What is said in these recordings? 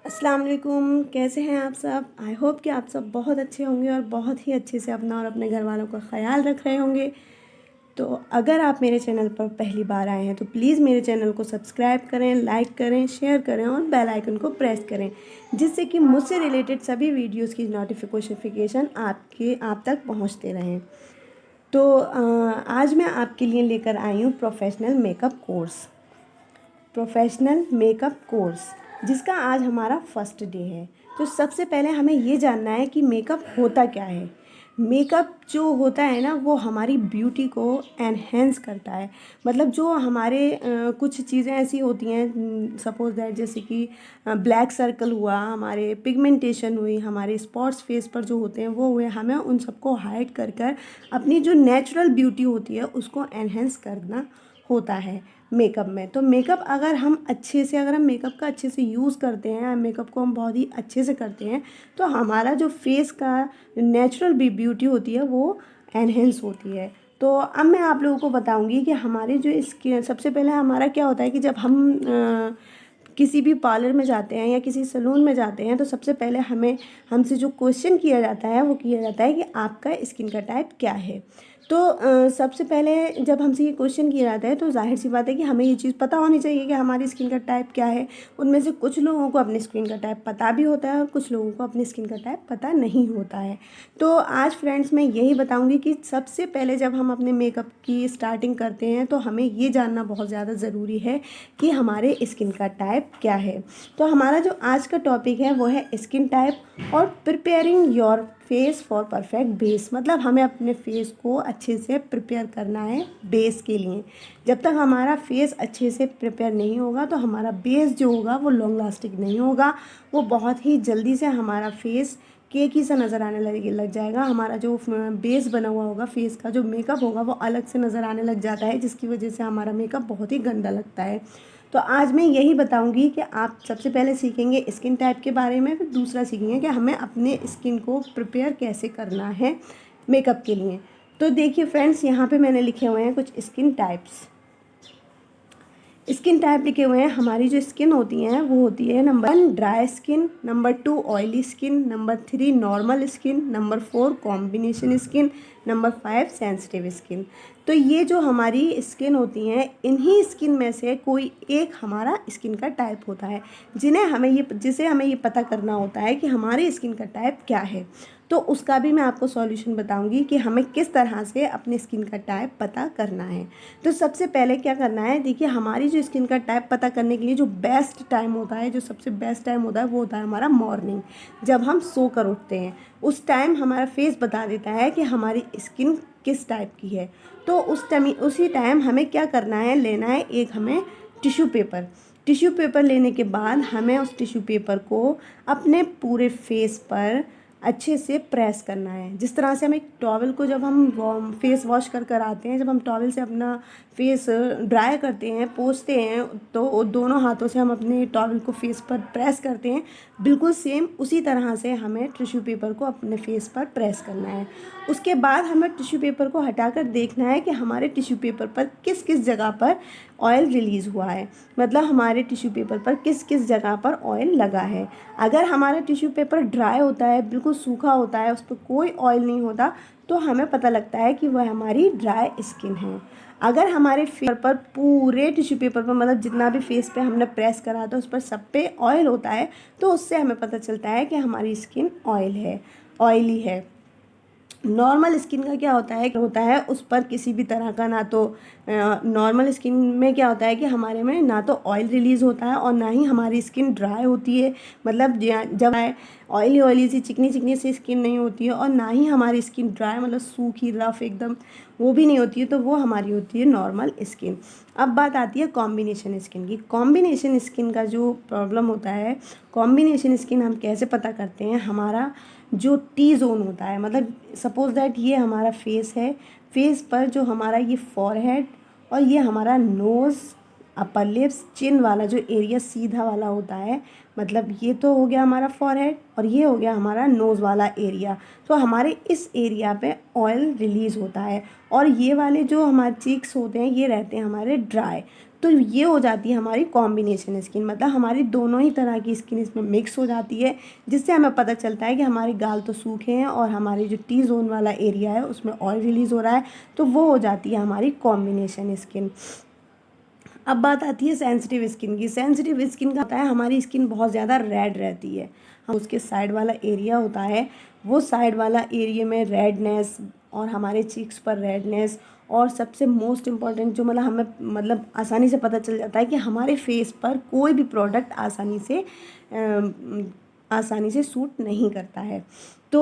अस्सलाम वालेकुम। कैसे हैं आप सब? आई होप कि आप सब बहुत अच्छे होंगे और बहुत ही अच्छे से अपना और अपने घर वालों का ख्याल रख रहे होंगे। तो अगर आप मेरे चैनल पर पहली बार आए हैं तो प्लीज़ मेरे चैनल को सब्सक्राइब करें, लाइक करें, शेयर करें और बेल आइकन को प्रेस करें, जिससे कि मुझसे रिलेटेड सभी वीडियोस की नोटिफिकेशन आप तक पहुंचते रहें। तो आज मैं आपके लिए लेकर आई हूँ प्रोफेशनल मेकअप कोर्स, जिसका आज हमारा फर्स्ट डे है। तो सबसे पहले हमें ये जानना है कि मेकअप होता क्या है। मेकअप जो होता है ना, वो हमारी ब्यूटी को एनहेंस करता है। मतलब जो हमारे कुछ चीज़ें ऐसी होती हैं, सपोज दैट जैसे कि ब्लैक सर्कल हुआ, हमारे पिगमेंटेशन हुई, हमारे स्पॉट्स फेस पर जो होते हैं वो हुए, हमें उन सबको हाइड कर कर अपनी जो नेचुरल ब्यूटी होती है उसको एनहेंस करना होता है मेकअप में। तो मेकअप अगर हम मेकअप का अच्छे से यूज़ करते हैं, मेकअप को हम बहुत ही अच्छे से करते हैं, तो हमारा जो फेस का नेचुरल ब्यूटी होती है वो एनहेंस होती है। तो अब मैं आप लोगों को बताऊंगी कि हमारे जो स्किन, सबसे पहले हमारा क्या होता है कि जब हम किसी भी पार्लर में जाते हैं या किसी सैलून में जाते हैं, तो सबसे पहले हमसे जो क्वेश्चन किया जाता है वो किया जाता है कि आपका स्किन का टाइप क्या है। तो सबसे पहले जब हमसे ये क्वेश्चन किया जाता है तो जाहिर सी बात है कि हमें ये चीज़ पता होनी चाहिए कि हमारी स्किन का टाइप क्या है। उनमें से कुछ लोगों को अपनी स्किन का टाइप पता भी होता है और कुछ लोगों को अपनी स्किन का टाइप पता नहीं होता है। तो आज फ्रेंड्स मैं यही बताऊंगी कि सबसे पहले जब हम अपने मेकअप की स्टार्टिंग करते हैं तो हमें ये जानना बहुत ज़्यादा ज़रूरी है कि हमारे स्किन का टाइप क्या है। तो हमारा जो आज का टॉपिक है वो है स्किन टाइप और preparing your face for perfect base. मतलब हमें अपने फेस को अच्छे से प्रिपेयर करना है बेस के लिए। जब तक हमारा फेस अच्छे से प्रिपेयर नहीं होगा तो हमारा बेस जो होगा वो लॉन्ग लास्टिंग नहीं होगा। वो बहुत ही जल्दी से हमारा फेस केक ही सा नज़र आने लग जाएगा। हमारा जो बेस बना हुआ होगा, फेस का जो मेकअप होगा वो अलग से नज़र आने लग जाता है, जिसकी वजह से हमारा मेकअप बहुत ही गंदा लगता है। तो आज मैं यही बताऊंगी कि आप सबसे पहले सीखेंगे स्किन टाइप के बारे में, फिर दूसरा सीखेंगे कि हमें अपने स्किन को प्रिपेयर कैसे करना है मेकअप के लिए। तो देखिए फ्रेंड्स, यहाँ पे मैंने लिखे हुए हैं कुछ स्किन टाइप्स। स्किन टाइप लिखे हुए हैं। हमारी जो स्किन होती हैं वो होती है number 1 dry skin, number 2 oily skin, number 3 normal skin, number 4 combination skin, number 5 sensitive skin. तो ये जो हमारी स्किन होती हैं, इन्हीं स्किन में से कोई एक हमारा स्किन का टाइप होता है, जिसे हमें ये पता करना होता है कि हमारी स्किन का टाइप क्या है। तो उसका भी मैं आपको सॉल्यूशन बताऊंगी कि हमें किस तरह से अपनी स्किन का टाइप पता करना है। तो सबसे पहले क्या करना है, देखिए हमारी जो स्किन का टाइप पता करने के लिए जो बेस्ट टाइम होता है, जो सबसे बेस्ट टाइम होता है वो होता है हमारा मॉर्निंग। जब हम सो कर उठते हैं उस टाइम हमारा फेस बता देता है कि हमारी स्किन किस टाइप की है। तो उसी टाइम हमें क्या करना है, लेना है एक हमें टिश्यू पेपर लेने के बाद हमें उस टिश्यू पेपर को अपने पूरे फेस पर अच्छे से प्रेस करना है। जिस तरह से हम एक टॉवल को, जब हम फेस वॉश कर आते हैं, जब हम टॉवल से अपना फेस ड्राई करते हैं, पोंछते हैं, तो दोनों हाथों से हम अपने टॉवल को फेस पर प्रेस करते हैं, बिल्कुल सेम उसी तरह से हमें टिश्यू पेपर को अपने फेस पर प्रेस करना है। उसके बाद हमें टिश्यू पेपर को हटाकर देखना है कि हमारे टिश्यू पेपर पर किस किस जगह पर ऑयल रिलीज़ हुआ है। मतलब हमारे टिश्यू पेपर पर किस किस जगह पर ऑयल लगा है। अगर हमारा टिश्यू पेपर ड्राई होता है, बिल्कुल सूखा होता है, उस पर कोई ऑयल नहीं होता, तो हमें पता लगता है कि वह हमारी ड्राई स्किन है। अगर हमारे फेस पर पूरे टिश्यू पेपर पर, मतलब जितना भी फेस पे हमने प्रेस करा था उस पर सब पे ऑयल होता है, तो उससे हमें पता चलता है कि हमारी स्किन ऑयली है। नॉर्मल स्किन का क्या होता है उस पर किसी भी तरह का ना तो नॉर्मल स्किन में क्या होता है कि हमारे में ना तो ऑयल रिलीज़ होता है और ना ही हमारी स्किन ड्राई होती है। मतलब जब ऑयली सी चिकनी सी स्किन नहीं होती है, और ना ही हमारी स्किन ड्राई, मतलब सूखी रफ एकदम, वो भी नहीं होती है। तो वो हमारी होती है नॉर्मल स्किन। अब बात आती है कॉम्बिनेशन स्किन की। कॉम्बिनेशन स्किन का जो प्रॉब्लम होता है, कॉम्बिनेशन स्किन हम कैसे पता करते हैं, हमारा जो टी जोन होता है, मतलब सपोज दैट ये हमारा फेस है, फेस पर जो हमारा ये फॉरहेड और ये हमारा नोज़, अपर लिप्स, चिन वाला जो एरिया सीधा वाला होता है, मतलब ये तो हो गया हमारा फॉरहेड और ये हो गया हमारा नोज़ वाला एरिया। तो हमारे इस एरिया पे ऑयल रिलीज़ होता है, और ये वाले जो हमारे चीक्स होते हैं ये रहते हैं हमारे ड्राई। तो ये हो जाती है हमारी कॉम्बिनेशन स्किन, मतलब हमारी दोनों ही तरह की स्किन इसमें मिक्स हो जाती है, जिससे हमें पता चलता है कि हमारे गाल तो सूखे हैं और हमारी जो टी जोन वाला एरिया है उसमें ऑयल रिलीज़ हो रहा है, तो वो हो जाती है हमारी कॉम्बिनेशन स्किन। अब बात आती है सेंसिटिव स्किन की। सेंसिटिव स्किन का होता है हमारी स्किन बहुत ज़्यादा रेड रहती है, हम उसके साइड वाला एरिया होता है, वो साइड वाला एरिया में रेडनेस और हमारे चीक्स पर रेडनेस, और सबसे मोस्ट इम्पॉर्टेंट जो मतलब हमें मतलब आसानी से पता चल जाता है कि हमारे फेस पर कोई भी प्रोडक्ट आसानी से सूट नहीं करता है। तो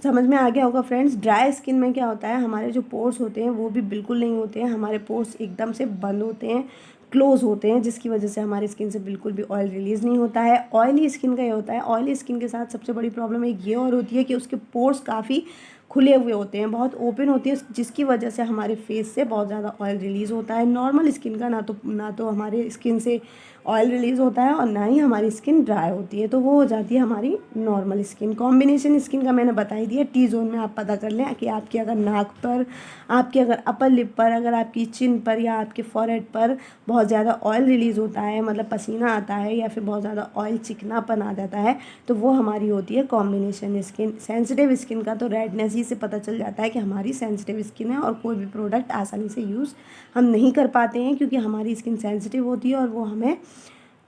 समझ में आ गया होगा फ्रेंड्स। ड्राई स्किन में क्या होता है, हमारे जो पोर्स होते हैं वो भी बिल्कुल नहीं होते हैं, हमारे पोर्स एकदम से बंद होते हैं, क्लोज होते हैं, जिसकी वजह से हमारी स्किन से बिल्कुल भी ऑयल रिलीज़ नहीं होता है। ऑयली स्किन का ये होता है, ऑयली स्किन के साथ सबसे बड़ी प्रॉब्लम एक ये और होती है कि उसके पोर्स काफ़ी खुले हुए होते हैं, बहुत ओपन होती है, जिसकी वजह से हमारे फेस से बहुत ज़्यादा ऑयल रिलीज़ होता है। नॉर्मल स्किन का ना तो हमारे स्किन से ऑयल रिलीज़ होता है और ना ही हमारी स्किन ड्राई होती है, तो वो हो जाती है हमारी नॉर्मल स्किन। कॉम्बिनेशन स्किन का मैंने बता ही दिया, टी जोन में आप पता कर लें कि आपके अगर नाक पर, आपके अगर अपर लिप पर, अगर आपकी चिन पर या आपके फॉरहेड पर बहुत ज़्यादा ऑयल रिलीज़ होता है, मतलब पसीना आता है या फिर बहुत ज़्यादा ऑयल चिकनापन आ जाता है, तो वो हमारी होती है कॉम्बिनेशन स्किन। सेंसिटिव स्किन का तो रेडनेस ही से पता चल जाता है कि हमारी सेंसिटिव स्किन है और कोई भी प्रोडक्ट आसानी से यूज़ हम नहीं कर पाते हैं, क्योंकि हमारी स्किन सेंसिटिव होती है और वो हमें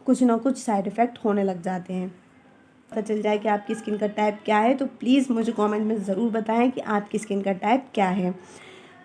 कुछ ना कुछ साइड इफ़ेक्ट होने लग जाते हैं। पता चल जाए कि आपकी स्किन का टाइप क्या है, तो प्लीज़ मुझे कमेंट में ज़रूर बताएं कि आपकी स्किन का टाइप क्या है।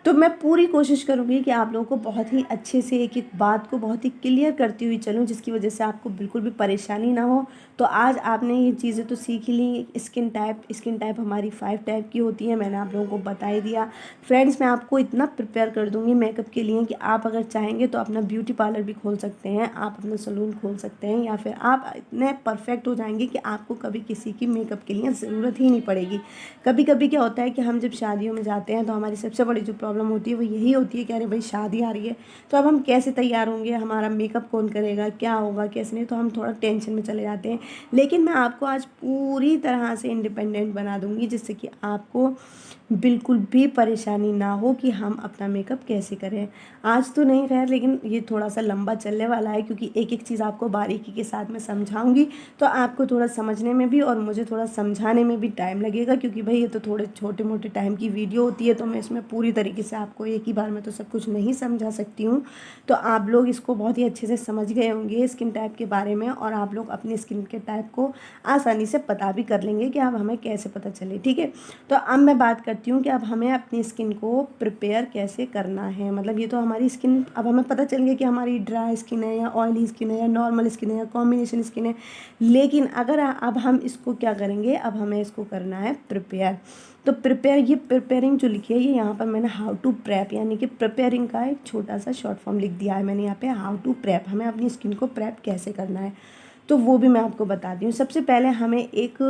तो मैं पूरी कोशिश करूँगी कि आप लोगों को बहुत ही अच्छे से एक एक बात को बहुत ही क्लियर करती हुई चलूँ, जिसकी वजह से आपको बिल्कुल भी परेशानी ना हो। तो आज आपने ये चीज़ें तो सीख ही ली। स्किन टाइप हमारी 5 टाइप की होती है, मैंने आप लोगों को बता ही दिया। फ्रेंड्स, मैं आपको इतना प्रिपेयर कर दूँगी मेकअप के लिए कि आप अगर चाहेंगे तो अपना ब्यूटी पार्लर भी खोल सकते हैं, आप अपना सैलून खोल सकते हैं, या फिर आप इतने परफेक्ट हो जाएंगे कि आपको कभी किसी की मेकअप के लिए ज़रूरत ही नहीं पड़ेगी। कभी कभी क्या होता है कि हम जब शादियों में जाते हैं तो हमारी सबसे बड़ी जो प्रॉब्लम होती है वो यही होती है कि अरे भाई शादी आ रही है, तो अब हम कैसे तैयार होंगे, हमारा मेकअप कौन करेगा, क्या होगा कैसे नहीं, तो हम थोड़ा टेंशन में चले जाते हैं। लेकिन मैं आपको आज पूरी तरह से इंडिपेंडेंट बना दूंगी, जिससे कि आपको बिल्कुल भी परेशानी ना हो कि हम अपना मेकअप कैसे करें। आज तो नहीं खैर, लेकिन ये थोड़ा सा लंबा चलने वाला है, क्योंकि एक एक चीज़ आपको बारीकी के साथ में समझाऊंगी, तो आपको थोड़ा समझने में भी और मुझे थोड़ा समझाने में भी टाइम लगेगा, क्योंकि भाई ये तो थोड़े छोटे मोटे टाइम की वीडियो होती है, तो मैं इसमें पूरी तरीके से आपको एक ही बार में तो सब कुछ नहीं समझा सकती हूँ। तो आप लोग इसको बहुत ही अच्छे से समझ गए होंगे स्किन टाइप के बारे में, और आप लोग अपने स्किन के टाइप को आसानी से पता भी कर लेंगे कि अब हमें कैसे पता चले। ठीक है, तो अब मैं बात करती हूँ कि अब हमें अपनी स्किन को प्रिपेयर कैसे करना है। मतलब ये तो हमारी स्किन, अब हमें पता चल गया कि हमारी ड्राई स्किन है या ऑयली स्किन है या नॉर्मल स्किन है या कॉम्बिनेशन स्किन है, लेकिन अगर अब हम इसको क्या करेंगे, अब हमें इसको करना है प्रिपेयर। तो प्रिपेयर, ये प्रिपेयरिंग जो लिखी है, ये यहाँ पर मैंने हाउ टू प्रेप यानी कि प्रिपेयरिंग का एक छोटा सा शॉर्ट फॉर्म लिख दिया है मैंने यहाँ पे, हाउ टू प्रेप, हमें अपनी स्किन को प्रेप कैसे करना है, तो वो भी मैं आपको बताती हूँ। सबसे पहले हमें एक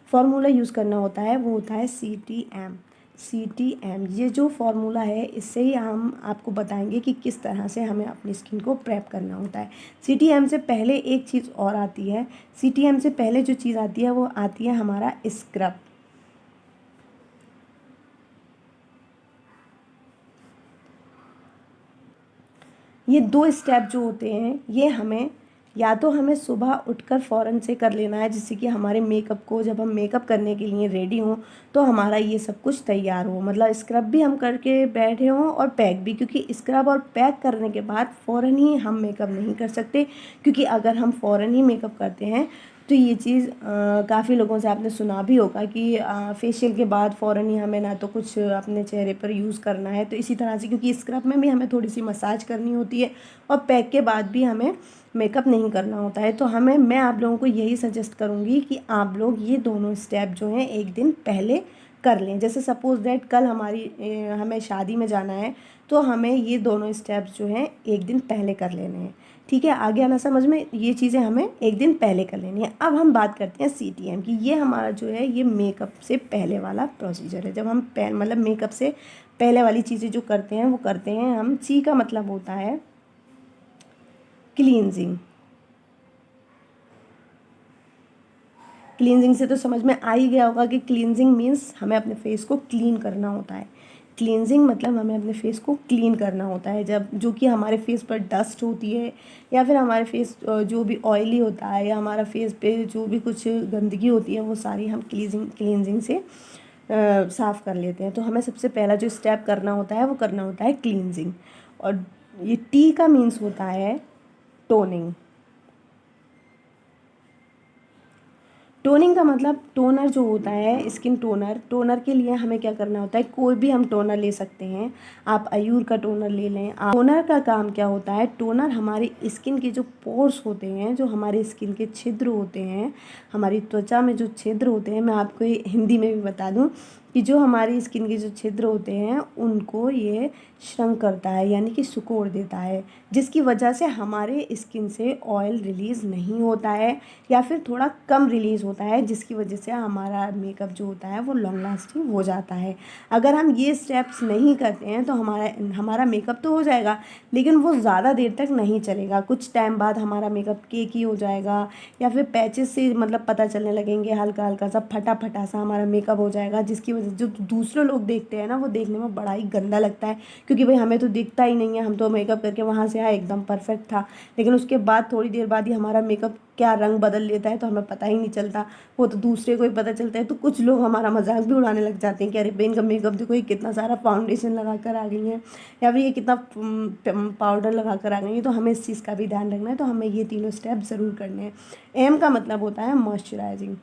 फार्मूला यूज़ करना होता है, वो होता है CTM। ये जो फार्मूला है, इससे ही हम आपको बताएंगे कि किस तरह से हमें अपनी स्किन को प्रेप करना होता है। CTM से पहले एक चीज़ और आती है, CTM से पहले जो चीज़ आती है वो आती है हमारा स्क्रब। ये 2 स्टेप जो होते हैं, ये हमें या तो हमें सुबह उठकर फ़ौरन से कर लेना है, जिससे कि हमारे मेकअप को, जब हम मेकअप करने के लिए रेडी हों तो हमारा ये सब कुछ तैयार हो, मतलब स्क्रब भी हम करके बैठे हों और पैक भी, क्योंकि स्क्रब और पैक करने के बाद फ़ौरन ही हम मेकअप नहीं कर सकते, क्योंकि अगर हम फ़ौरन ही मेकअप करते हैं तो ये चीज़ काफ़ी लोगों से आपने सुना भी होगा कि फेशियल के बाद फ़ौरन ही हमें ना तो कुछ अपने चेहरे पर यूज़ करना है, तो इसी तरह से, क्योंकि स्क्रब में भी हमें थोड़ी सी मसाज करनी होती है और पैक के बाद भी हमें मेकअप नहीं करना होता है। तो मैं आप लोगों को यही सजेस्ट करूँगी कि आप लोग ये दोनों स्टेप जो हैं एक दिन पहले कर लें। जैसे सपोज़ दैट कल हमें शादी में जाना है, तो हमें ये दोनों स्टेप्स जो हैं एक दिन पहले कर लेने हैं। ठीक है, आगे आना समझ में, ये चीज़ें हमें एक दिन पहले कर लेनी है। अब हम बात करते हैं CTM की। ये हमारा जो है ये मेकअप से पहले वाला प्रोसीजर है। जब हम मतलब मेकअप से पहले वाली चीज़ें जो करते हैं वो करते हैं हम। C का मतलब होता है क्लींजिंग। क्लींजिंग से तो समझ में आ ही गया होगा कि क्लींजिंग मीन्स हमें अपने फेस को क्लीन करना होता है। क्लींजिंग मतलब हमें अपने फेस को क्लीन करना होता है, जब जो कि हमारे फेस पर डस्ट होती है या फिर हमारे फेस जो भी ऑयली होता है या हमारा फेस पे जो भी कुछ गंदगी होती है वो सारी हम क्लींजिंग से साफ़ कर लेते हैं। तो हमें सबसे पहला जो स्टेप करना होता है वो करना होता है क्लींजिंग। और ये टी का मीन्स होता है टोनिंग। टोनिंग का मतलब टोनर जो होता है, स्किन टोनर, टोनर के लिए हमें क्या करना होता है, कोई भी हम टोनर ले सकते हैं। आप अयूर का टोनर ले लें। टोनर का काम क्या होता है, टोनर हमारी स्किन के जो पोर्स होते हैं, जो हमारे स्किन के छिद्र होते हैं, हमारी त्वचा में जो छिद्र होते हैं, मैं आपको हिंदी में भी बता दूं कि जो हमारी स्किन के जो छिद्र होते हैं उनको ये श्रंक करता है, यानी कि सिकोड़ देता है, जिसकी वजह से हमारे स्किन से ऑयल रिलीज़ नहीं होता है या फिर थोड़ा कम रिलीज़ होता है, जिसकी वजह से हमारा मेकअप जो होता है वो लॉन्ग लास्टिंग हो जाता है। अगर हम ये स्टेप्स नहीं करते हैं तो हमारा मेकअप तो हो जाएगा लेकिन वो ज़्यादा देर तक नहीं चलेगा। कुछ टाइम बाद हमारा मेकअप केकी हो जाएगा या फिर पैचेस से मतलब पता चलने लगेंगे, हल्का हल्का सा फटा फटा सा हमारा मेकअप हो जाएगा, जिसकी वजह से जो दूसरे लोग देखते हैं ना वो देखने में बड़ा ही गंदा लगता है, क्योंकि भाई हमें तो दिखता ही नहीं है, हम तो मेकअप करके वहाँ से आए एकदम परफेक्ट था, लेकिन उसके बाद थोड़ी देर बाद ही हमारा मेकअप क्या रंग बदल लेता है तो हमें पता ही नहीं चलता, वो तो दूसरे को ही पता चलता है। तो कुछ लोग हमारा मजाक भी उड़ाने लग जाते हैं कि अरे बेन का मेकअप देखो, ये कितना सारा फाउंडेशन लगा कर आ गई है या फिर ये कितना पाउडर लगा कर आ गई है। तो हमें इस चीज़ का भी ध्यान रखना है, तो हमें ये तीनों स्टेप ज़रूर करने हैं। एम का मतलब होता है मॉइस्चराइजिंग।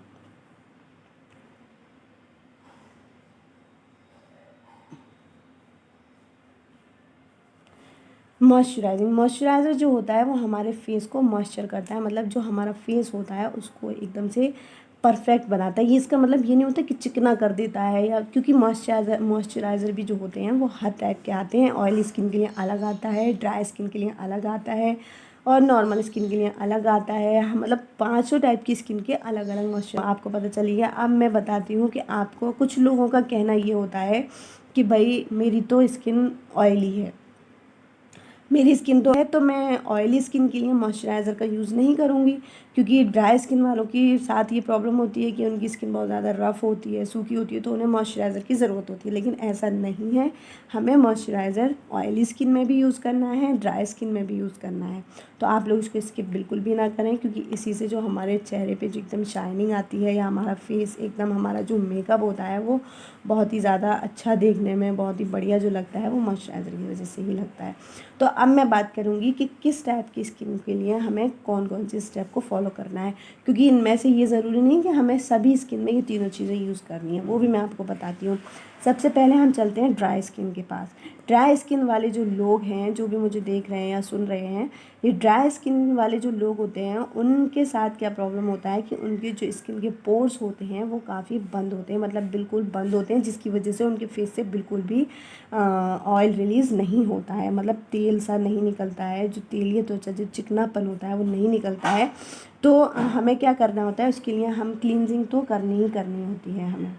मॉइस्चराइज़र जो होता है वो हमारे फेस को मॉइस्चर करता है, मतलब जो हमारा फेस होता है उसको एकदम से परफेक्ट बनाता है। ये इसका मतलब ये नहीं होता कि चिकना कर देता है, या क्योंकि मॉइस्चराइज़र भी जो होते हैं वो हर टाइप के आते हैं। ऑयली स्किन के लिए अलग आता है, ड्राई स्किन के लिए अलग आता है और नॉर्मल स्किन के लिए अलग आता है। मतलब 500 टाइप की स्किन के अलग अलग मॉइस्चर आपको पता चली है। अब मैं बताती हूँ कि आपको, कुछ लोगों का कहना ये होता है कि भाई मेरी तो स्किन ऑयली है, मेरी स्किन तो मैं ऑयली स्किन के लिए मॉइस्चराइज़र का यूज़ नहीं करूँगी, क्योंकि ड्राई स्किन वालों के साथ ये प्रॉब्लम होती है कि उनकी स्किन बहुत ज़्यादा रफ़ होती है, सूखी होती है, तो उन्हें मॉइस्चराइज़र की ज़रूरत होती है। लेकिन ऐसा नहीं है, हमें मॉइस्चराइज़र ऑयली स्किन में भी यूज़ करना है, ड्राई स्किन में भी यूज़ करना है। तो आप लोग इसको स्किप बिल्कुल भी ना करें, क्योंकि इसी से जो हमारे चेहरे पर जो एकदम शाइनिंग आती है या हमारा फेस एकदम, हमारा जो मेकअप होता है वो बहुत ही ज़्यादा अच्छा देखने में, बहुत ही बढ़िया जो लगता है वो मॉइस्चराइज़र की वजह से ही लगता है। तो अब मैं बात करूँगी कि किस टाइप की स्किन के लिए हमें कौन कौन से स्टेप को फॉलो करना है, क्योंकि इनमें से ये ज़रूरी नहीं कि हमें सभी स्किन में ये तीनों चीज़ें यूज़ करनी है, वो भी मैं आपको बताती हूँ। सबसे पहले हम चलते हैं ड्राई स्किन के पास। ड्राई स्किन वाले जो लोग हैं, जो भी मुझे देख रहे हैं या सुन रहे हैं, ये ड्राई स्किन वाले जो लोग होते हैं उनके साथ क्या प्रॉब्लम होता है कि उनके जो स्किन के पोर्स होते हैं वो काफ़ी बंद होते हैं, मतलब बिल्कुल बंद होते हैं, जिसकी वजह से उनके फेस से बिल्कुल भी ऑयल रिलीज़ नहीं होता है, मतलब तेल सा नहीं निकलता है, जो तेलीय त्वचा जो चिकनापन होता है वो नहीं निकलता है। तो हमें क्या करना होता है, उसके लिए हम क्लींजिंग तो करनी ही करनी होती है हमें।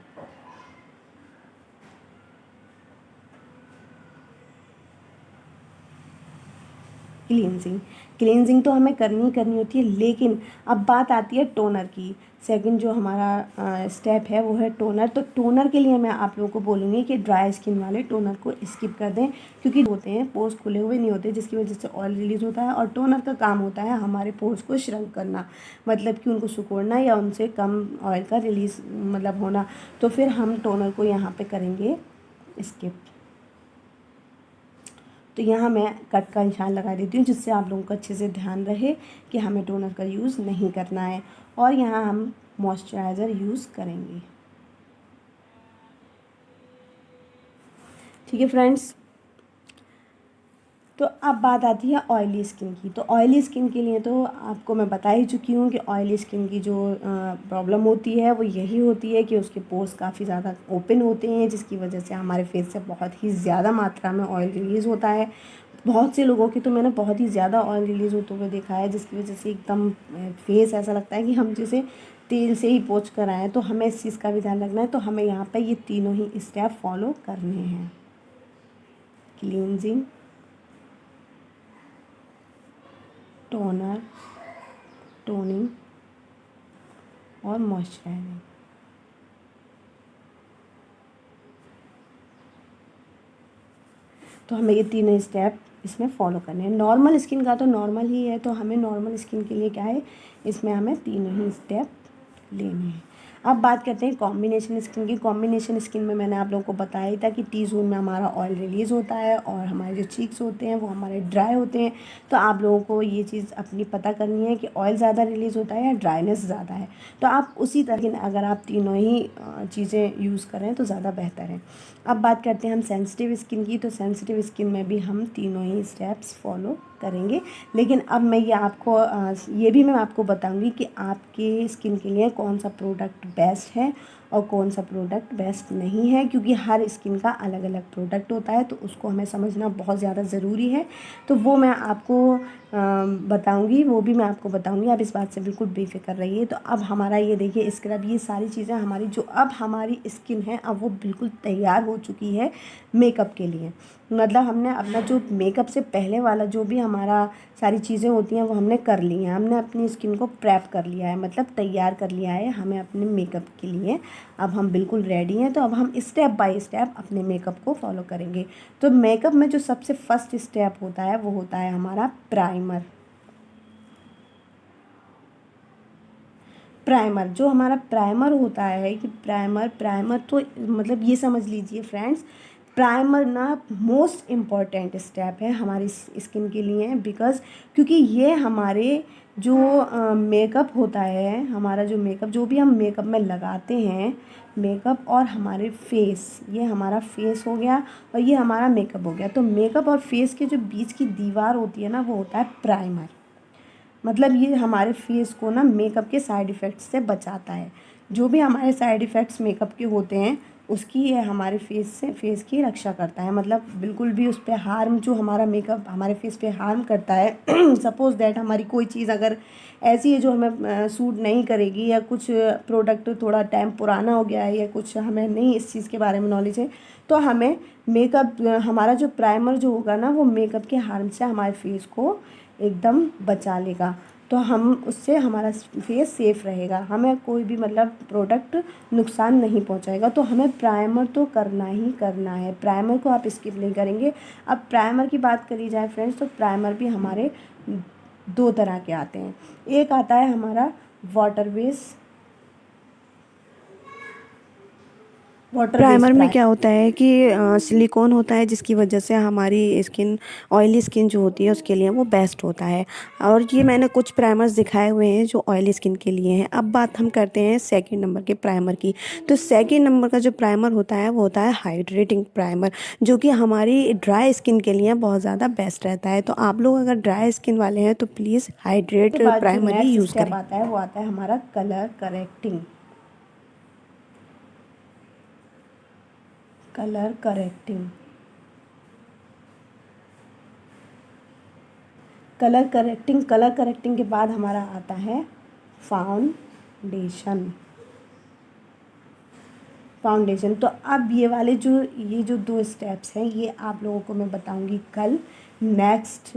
क्लींजिंग क्लींजिंग तो हमें करनी ही करनी होती है, लेकिन अब बात आती है टोनर की। सेकंड जो हमारा स्टेप है वो है टोनर। तो टोनर के लिए मैं आप लोगों को बोलूँगी कि ड्राई स्किन वाले टोनर को स्किप कर दें, क्योंकि होते हैं पोर्स खुले हुए नहीं होते, जिसकी वजह से ऑयल रिलीज़ होता है, और टोनर का काम होता है हमारे पोर्स को श्रंक करना, मतलब कि उनको सिकुड़ना या उनसे कम ऑयल का रिलीज़ मतलब होना। तो फिर हम टोनर को यहाँ पे करेंगे स्किप। तो यहाँ मैं कट का निशान लगा देती हूँ, जिससे आप लोगों का अच्छे से ध्यान रहे कि हमें टोनर का यूज़ नहीं करना है, और यहाँ हम मॉइस्चराइज़र यूज़ करेंगे। ठीक है फ्रेंड्स, तो अब बात आती है ऑयली स्किन की। तो ऑयली स्किन के लिए तो आपको मैं बता ही चुकी हूँ कि ऑयली स्किन की जो प्रॉब्लम होती है वो यही होती है कि उसके पोर्स काफ़ी ज़्यादा ओपन होते हैं, जिसकी वजह से हमारे फेस से बहुत ही ज़्यादा मात्रा में ऑयल रिलीज़ होता है। बहुत से लोगों की तो मैंने बहुत ही ज़्यादा ऑयल रिलीज़ होते हुए देखा है, जिसकी वजह से एकदम फेस ऐसा लगता है कि हम जैसे तेल से ही पोंछ कर आए हैं। तो हमें इस चीज़ का भी ध्यान रखना है। तो हमें यहाँ पर ये तीनों ही स्टेप फॉलो करने हैं, क्लींजिंग, टोनर, टोनिंग और मॉइस्चराइजिंग। तो हमें ये तीनों स्टेप इसमें फॉलो करने हैं। नॉर्मल स्किन का तो नॉर्मल ही है, तो हमें नॉर्मल स्किन के लिए क्या है, इसमें हमें तीनों ही स्टेप लेने हैं। अब बात करते हैं कॉम्बिनेशन स्किन की। कॉम्बिनेशन स्किन में मैंने आप लोगों को बताया ही था कि टी जोन में हमारा ऑयल रिलीज़ होता है और हमारे जो चीक्स होते हैं वो हमारे ड्राई होते हैं। तो आप लोगों को ये चीज़ अपनी पता करनी है कि ऑयल ज़्यादा रिलीज़ होता है या ड्राइनेस ज़्यादा है। तो आप उसी तरह अगर आप तीनों ही चीज़ें यूज़ करें तो ज़्यादा बेहतर है। अब बात करते हैं हम सेंसिटिव स्किन की। तो सेंसिटिव स्किन में भी हम तीनों ही स्टेप्स फॉलो करेंगे। लेकिन अब मैं ये भी मैं आपको बताऊंगी कि आपके स्किन के लिए कौन सा प्रोडक्ट बेस्ट है और कौन सा प्रोडक्ट बेस्ट नहीं है, क्योंकि हर स्किन का अलग अलग प्रोडक्ट होता है, तो उसको हमें समझना बहुत ज़्यादा ज़रूरी है। तो वो मैं आपको बताऊंगी, वो भी मैं आपको बताऊंगी। आप इस बात से बिल्कुल बेफिक्र रहिए। तो अब हमारा ये देखिए स्क्रब, ये सारी चीज़ें हमारी जो अब हमारी स्किन है अब वो बिल्कुल तैयार हो चुकी है मेकअप के लिए। मतलब हमने अपना जो मेकअप से पहले वाला जो भी हमारा सारी चीज़ें होती हैं वो हमने कर ली हैं। हमने अपनी स्किन को प्रेप कर लिया है, मतलब तैयार कर लिया है हमें अपने मेकअप के लिए। अब हम बिल्कुल रेडी हैं। तो अब हम स्टेप बाय स्टेप अपने मेकअप को फॉलो करेंगे। तो मेकअप में जो सबसे फर्स्ट स्टेप होता है वो होता है हमारा प्राइमर। प्राइमर जो हमारा प्राइमर होता है कि प्राइमर तो मतलब ये समझ लीजिए फ्रेंड्स, प्राइमर ना मोस्ट इम्पॉर्टेंट स्टेप है हमारी स्किन के लिए। बिकॉज़ क्योंकि ये हमारे जो मेकअप होता है, हमारा जो मेकअप जो भी हम मेकअप में लगाते हैं, मेकअप और हमारे फेस, ये हमारा फेस हो गया और ये हमारा मेकअप हो गया। तो मेकअप और फेस के जो बीच की दीवार होती है ना वो होता है प्राइमर। मतलब ये हमारे फेस को ना मेकअप के साइड इफ़ेक्ट्स से बचाता है। जो भी हमारे साइड इफ़ेक्ट्स मेकअप के होते हैं उसकी ये हमारे फेस की रक्षा करता है। मतलब बिल्कुल भी उस पर हार्म, जो हमारा मेकअप हमारे फेस पे हार्म करता है सपोज़ दैट हमारी कोई चीज़ अगर ऐसी है जो हमें सूट नहीं करेगी, या कुछ प्रोडक्ट थोड़ा टाइम पुराना हो गया है, या कुछ हमें नहीं इस चीज़ के बारे में नॉलेज है, तो हमें मेकअप हमारा जो प्राइमर जो होगा ना वो मेकअप के हार्म से हमारे फेस को एकदम बचा लेगा। तो हम उससे हमारा फेस सेफ़ रहेगा, हमें कोई भी मतलब प्रोडक्ट नुकसान नहीं पहुंचाएगा। तो हमें प्राइमर तो करना ही करना है, प्राइमर को आप स्किप नहीं करेंगे। अब प्राइमर की बात करी जाए फ्रेंड्स, तो प्राइमर भी हमारे दो तरह के आते हैं। एक आता है हमारा वाटर बेस्ड प्राइमर में प्राइमर। क्या होता है कि सिलिकॉन होता है, जिसकी वजह से हमारी स्किन ऑयली स्किन जो होती है उसके लिए वो बेस्ट होता है। और ये मैंने कुछ प्राइमर्स दिखाए हुए हैं जो ऑयली स्किन के लिए हैं। अब बात हम करते हैं सेकंड नंबर के प्राइमर की। तो सेकंड नंबर का जो प्राइमर होता है वो होता है हाइड्रेटिंग प्राइमर, जो कि हमारी ड्राई स्किन के लिए बहुत ज़्यादा बेस्ट रहता है। तो आप लोग अगर ड्राई स्किन वाले हैं तो प्लीज़ के हाइड्रेट बाद जो प्राइमर ही नेक्स्ट यूज़ स्टेप करें। आता है वो आता है हमारा कलर करेक्टिंग। कलर करेक्टिंग के बाद हमारा आता है फाउंडेशन। तो अब ये जो दो स्टेप्स हैं ये आप लोगों को मैं बताऊंगी कल नेक्स्ट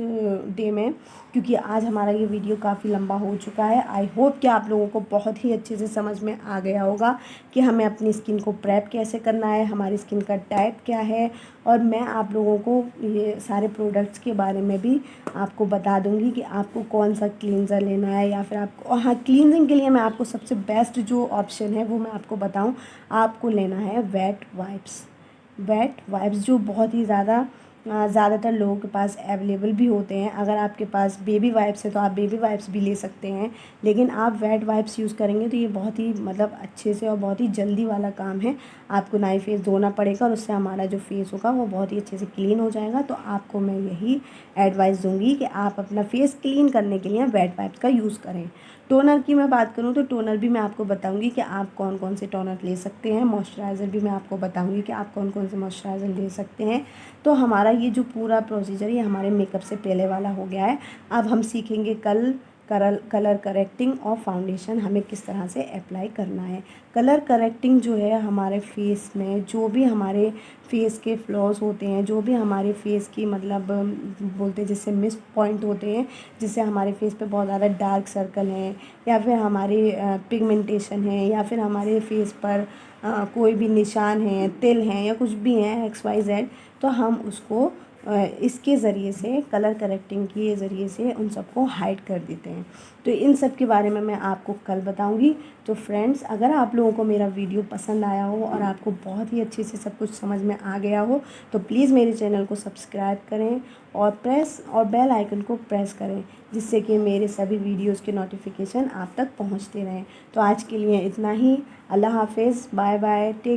डे में, क्योंकि आज हमारा ये वीडियो काफ़ी लंबा हो चुका है। आई होप कि आप लोगों को बहुत ही अच्छे से समझ में आ गया होगा कि हमें अपनी स्किन को प्रेप कैसे करना है, हमारी स्किन का टाइप क्या है। और मैं आप लोगों को ये सारे प्रोडक्ट्स के बारे में भी आपको बता दूंगी कि आपको कौन सा क्लींजर लेना है, या फिर आपको, हाँ, क्लींजिंग के लिए मैं आपको सबसे बेस्ट जो ऑप्शन है वो मैं आपको बताऊं, आपको लेना है वेट वाइप्स जो बहुत ही ज़्यादातर लोगों के पास अवेलेबल भी होते हैं। अगर आपके पास बेबी वाइप्स है तो आप बेबी वाइप्स भी ले सकते हैं, लेकिन आप वेट वाइप्स यूज़ करेंगे तो ये बहुत ही मतलब अच्छे से और बहुत ही जल्दी वाला काम है। आपको ना ही फेस धोना पड़ेगा और उससे हमारा जो फेस होगा वो बहुत ही अच्छे से क्लीन हो जाएगा। तो आपको मैं यही एडवाइस दूंगी कि आप अपना फेस क्लीन करने के लिए वेट वाइप्स का यूज़ करें। टोनर की मैं बात करूँ तो टोनर भी मैं आपको बताऊंगी कि आप कौन कौन से टोनर ले सकते हैं। मॉइस्चराइज़र भी मैं आपको बताऊंगी कि आप कौन कौन से मॉइस्चराइज़र ले सकते हैं। तो हमारा ये जो पूरा प्रोसीजर ये हमारे मेकअप से पहले वाला हो गया है। अब हम सीखेंगे कल कलर करेक्टिंग और फाउंडेशन हमें किस तरह से अप्लाई करना है। कलर करेक्टिंग जो है हमारे फेस में जो भी हमारे फेस के फ्लॉज होते हैं, जो भी हमारे फेस की मतलब बोलते हैं जिससे मिस पॉइंट होते हैं, जिससे हमारे फेस पे बहुत ज़्यादा डार्क सर्कल हैं, या फिर हमारी पिगमेंटेशन है, या फिर हमारे फेस पर कोई भी निशान है, तिल हैं, या कुछ भी हैं XYZ, तो हम उसको इसके ज़रिए से, कलर करेक्टिंग के ज़रिए से उन सबको हाइड कर देते हैं। तो इन सब के बारे में मैं आपको कल बताऊंगी। तो फ्रेंड्स, अगर आप लोगों को मेरा वीडियो पसंद आया हो और आपको बहुत ही अच्छे से सब कुछ समझ में आ गया हो तो प्लीज़ मेरे चैनल को सब्सक्राइब करें और बेल आइकन को प्रेस करें, जिससे कि मेरे सभी वीडियोज़ के नोटिफिकेशन आप तक पहुँचते रहें। तो आज के लिए इतना ही। अल्लाह हाफिज़, बाय बाय, टेक